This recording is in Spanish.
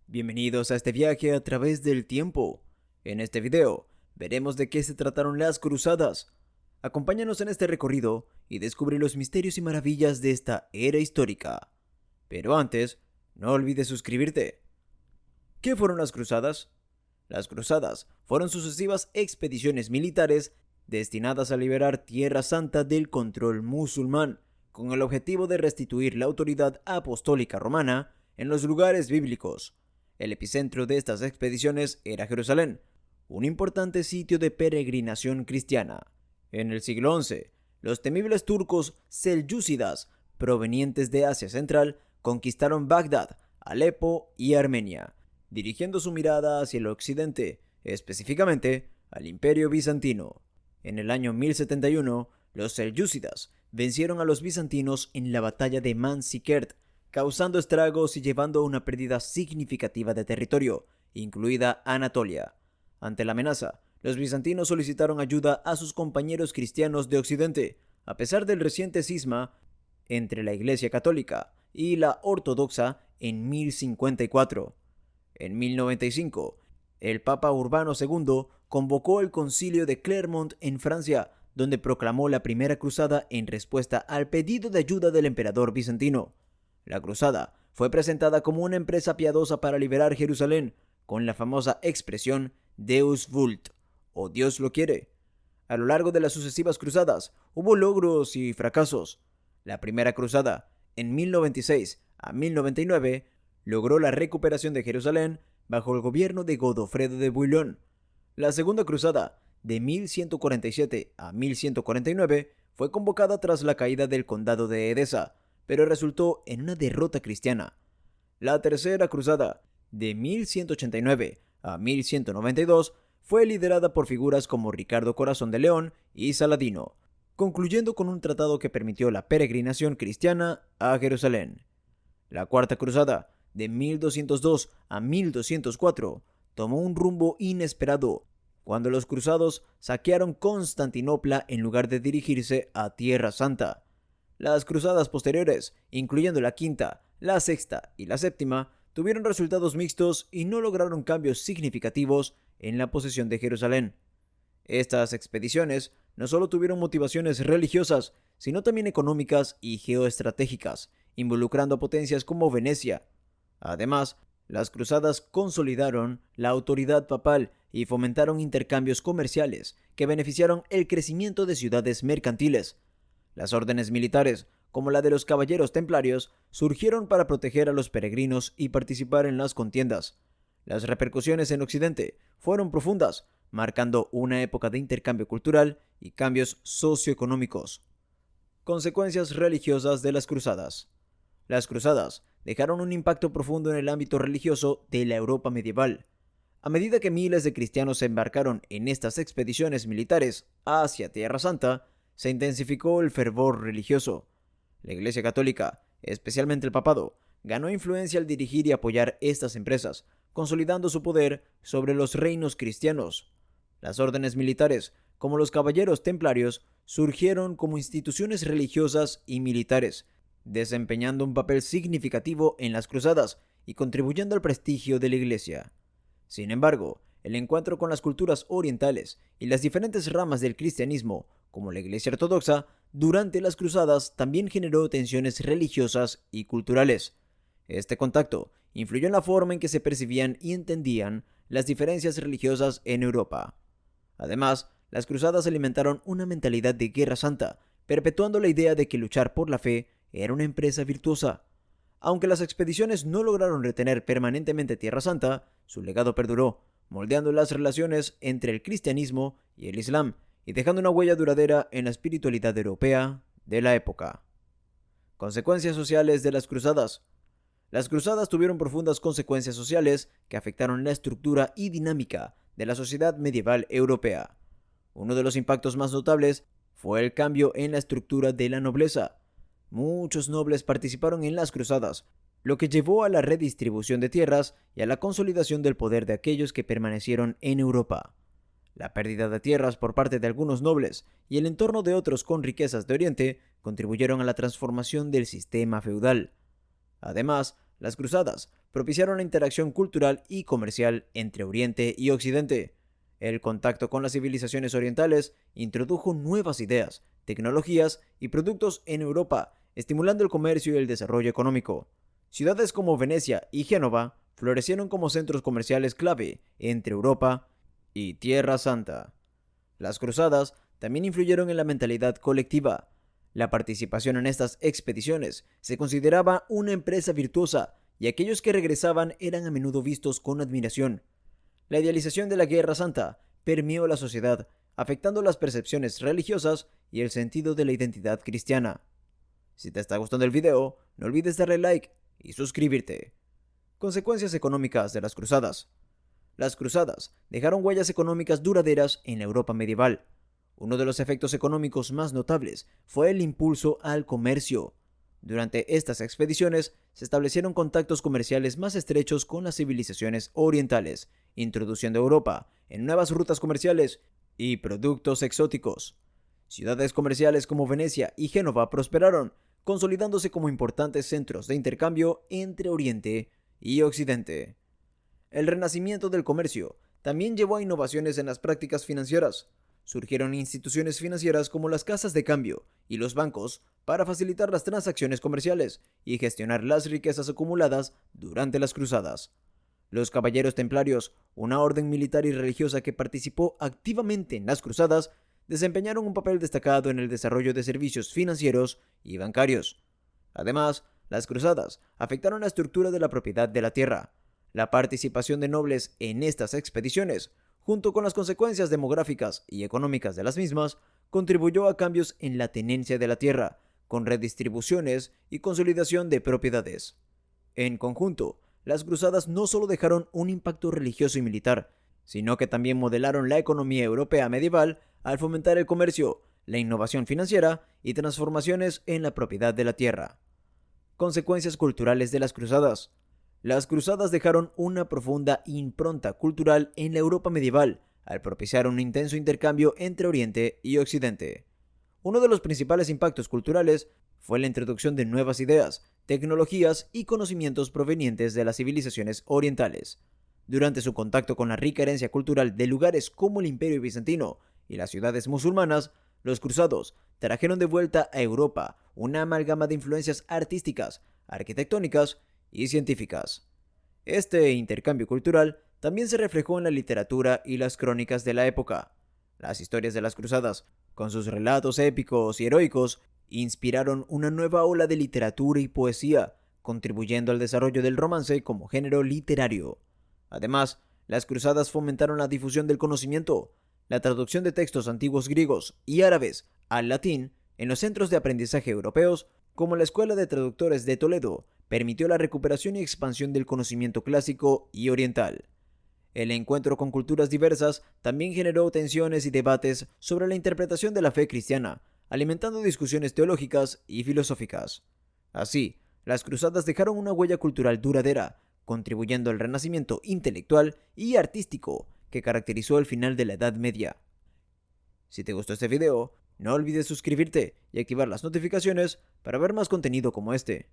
Bienvenidos a este viaje a través del tiempo. En este video veremos de qué se trataron las cruzadas. Acompáñanos en este recorrido y descubre los misterios y maravillas de esta era histórica. Pero antes, no olvides suscribirte. ¿Qué fueron las cruzadas? Las cruzadas fueron sucesivas expediciones militares destinadas a liberar Tierra Santa del control musulmán, con el objetivo de restituir la autoridad apostólica romana en los lugares bíblicos. El epicentro de estas expediciones era Jerusalén, un importante sitio de peregrinación cristiana. En el siglo XI, los temibles turcos selyúcidas, provenientes de Asia Central, conquistaron Bagdad, Alepo y Armenia, dirigiendo su mirada hacia el occidente, específicamente al Imperio Bizantino. En el año 1071, los selyúcidas vencieron a los bizantinos en la batalla de Manzikert, causando estragos y llevando a una pérdida significativa de territorio, incluida Anatolia. Ante la amenaza, los bizantinos solicitaron ayuda a sus compañeros cristianos de Occidente, a pesar del reciente cisma entre la Iglesia Católica y la Ortodoxa en 1054. En 1095, el Papa Urbano II convocó el Concilio de Clermont en Francia, donde proclamó la Primera Cruzada en respuesta al pedido de ayuda del emperador bizantino. La cruzada fue presentada como una empresa piadosa para liberar Jerusalén, con la famosa expresión Deus vult, o Dios lo quiere. A lo largo de las sucesivas cruzadas hubo logros y fracasos. La primera cruzada, en 1096 a 1099, logró la recuperación de Jerusalén bajo el gobierno de Godofredo de Bouillon. La segunda cruzada, de 1147 a 1149, fue convocada tras la caída del condado de Edesa, pero resultó en una derrota cristiana. La tercera cruzada, de 1189 a 1192, fue liderada por figuras como Ricardo Corazón de León y Saladino, concluyendo con un tratado que permitió la peregrinación cristiana a Jerusalén. La cuarta cruzada, de 1202 a 1204, tomó un rumbo inesperado cuando los cruzados saquearon Constantinopla en lugar de dirigirse a Tierra Santa. Las cruzadas posteriores, incluyendo la quinta, la sexta y la séptima, tuvieron resultados mixtos y no lograron cambios significativos en la posesión de Jerusalén. Estas expediciones no solo tuvieron motivaciones religiosas, sino también económicas y geoestratégicas, involucrando a potencias como Venecia. Además, las cruzadas consolidaron la autoridad papal y fomentaron intercambios comerciales que beneficiaron el crecimiento de ciudades mercantiles. Las órdenes militares, como la de los caballeros templarios, surgieron para proteger a los peregrinos y participar en las contiendas. Las repercusiones en Occidente fueron profundas, marcando una época de intercambio cultural y cambios socioeconómicos. Consecuencias religiosas de las cruzadas. Las cruzadas dejaron un impacto profundo en el ámbito religioso de la Europa medieval. A medida que miles de cristianos se embarcaron en estas expediciones militares hacia Tierra Santa, se intensificó el fervor religioso. La Iglesia Católica, especialmente el Papado, ganó influencia al dirigir y apoyar estas empresas, consolidando su poder sobre los reinos cristianos. Las órdenes militares, como los caballeros templarios, surgieron como instituciones religiosas y militares, desempeñando un papel significativo en las cruzadas y contribuyendo al prestigio de la Iglesia. Sin embargo, el encuentro con las culturas orientales y las diferentes ramas del cristianismo, como la Iglesia Ortodoxa, durante las cruzadas también generó tensiones religiosas y culturales. Este contacto influyó en la forma en que se percibían y entendían las diferencias religiosas en Europa. Además, las cruzadas alimentaron una mentalidad de guerra santa, perpetuando la idea de que luchar por la fe era una empresa virtuosa. Aunque las expediciones no lograron retener permanentemente Tierra Santa, su legado perduró, moldeando las relaciones entre el cristianismo y el islam y dejando una huella duradera en la espiritualidad europea de la época. Consecuencias sociales de las cruzadas. Las cruzadas tuvieron profundas consecuencias sociales que afectaron la estructura y dinámica de la sociedad medieval europea. Uno de los impactos más notables fue el cambio en la estructura de la nobleza. Muchos nobles participaron en las cruzadas, lo que llevó a la redistribución de tierras y a la consolidación del poder de aquellos que permanecieron en Europa. La pérdida de tierras por parte de algunos nobles y el entorno de otros con riquezas de Oriente contribuyeron a la transformación del sistema feudal. Además, Las cruzadas propiciaron la interacción cultural y comercial entre Oriente y Occidente. El contacto con las civilizaciones orientales introdujo nuevas ideas, tecnologías y productos en Europa, estimulando el comercio y el desarrollo económico. Ciudades como Venecia y Génova florecieron como centros comerciales clave entre Europa y Tierra Santa. Las cruzadas también influyeron en la mentalidad colectiva. La participación en estas expediciones se consideraba una empresa virtuosa y aquellos que regresaban eran a menudo vistos con admiración. La idealización de la Guerra Santa permeó la sociedad, afectando las percepciones religiosas y el sentido de la identidad cristiana. Si te está gustando el video, no olvides darle like y suscribirte. Consecuencias económicas de las cruzadas. Las cruzadas dejaron huellas económicas duraderas en la Europa medieval. Uno de los efectos económicos más notables fue el impulso al comercio. Durante estas expediciones se establecieron contactos comerciales más estrechos con las civilizaciones orientales, introduciendo a Europa en nuevas rutas comerciales y productos exóticos. Ciudades comerciales como Venecia y Génova prosperaron, consolidándose como importantes centros de intercambio entre Oriente y Occidente. El renacimiento del comercio también llevó a innovaciones en las prácticas financieras. Surgieron instituciones financieras como las casas de cambio y los bancos para facilitar las transacciones comerciales y gestionar las riquezas acumuladas durante las cruzadas. Los caballeros templarios, una orden militar y religiosa que participó activamente en las cruzadas, desempeñaron un papel destacado en el desarrollo de servicios financieros y bancarios. Además, las cruzadas afectaron la estructura de la propiedad de la tierra. La participación de nobles en estas expediciones, junto con las consecuencias demográficas y económicas de las mismas, contribuyó a cambios en la tenencia de la tierra, con redistribuciones y consolidación de propiedades. En conjunto, las cruzadas no solo dejaron un impacto religioso y militar, sino que también modelaron la economía europea medieval al fomentar el comercio, la innovación financiera y transformaciones en la propiedad de la tierra. Consecuencias culturales de las cruzadas. Las cruzadas dejaron una profunda impronta cultural en la Europa medieval al propiciar un intenso intercambio entre Oriente y Occidente. Uno de los principales impactos culturales fue la introducción de nuevas ideas, tecnologías y conocimientos provenientes de las civilizaciones orientales. Durante su contacto con la rica herencia cultural de lugares como el Imperio Bizantino y las ciudades musulmanas, los cruzados trajeron de vuelta a Europa una amalgama de influencias artísticas, arquitectónicas y científicas. Este intercambio cultural también se reflejó en la literatura y las crónicas de la época. Las historias de las cruzadas, con sus relatos épicos y heroicos, inspiraron una nueva ola de literatura y poesía, contribuyendo al desarrollo del romance como género literario. Además, las cruzadas fomentaron la difusión del conocimiento, la traducción de textos antiguos griegos y árabes al latín en los centros de aprendizaje europeos, como la Escuela de Traductores de Toledo, permitió la recuperación y expansión del conocimiento clásico y oriental. El encuentro con culturas diversas también generó tensiones y debates sobre la interpretación de la fe cristiana, alimentando discusiones teológicas y filosóficas. Así, las cruzadas dejaron una huella cultural duradera, contribuyendo al renacimiento intelectual y artístico que caracterizó el final de la Edad Media. Si te gustó este video, no olvides suscribirte y activar las notificaciones para ver más contenido como este.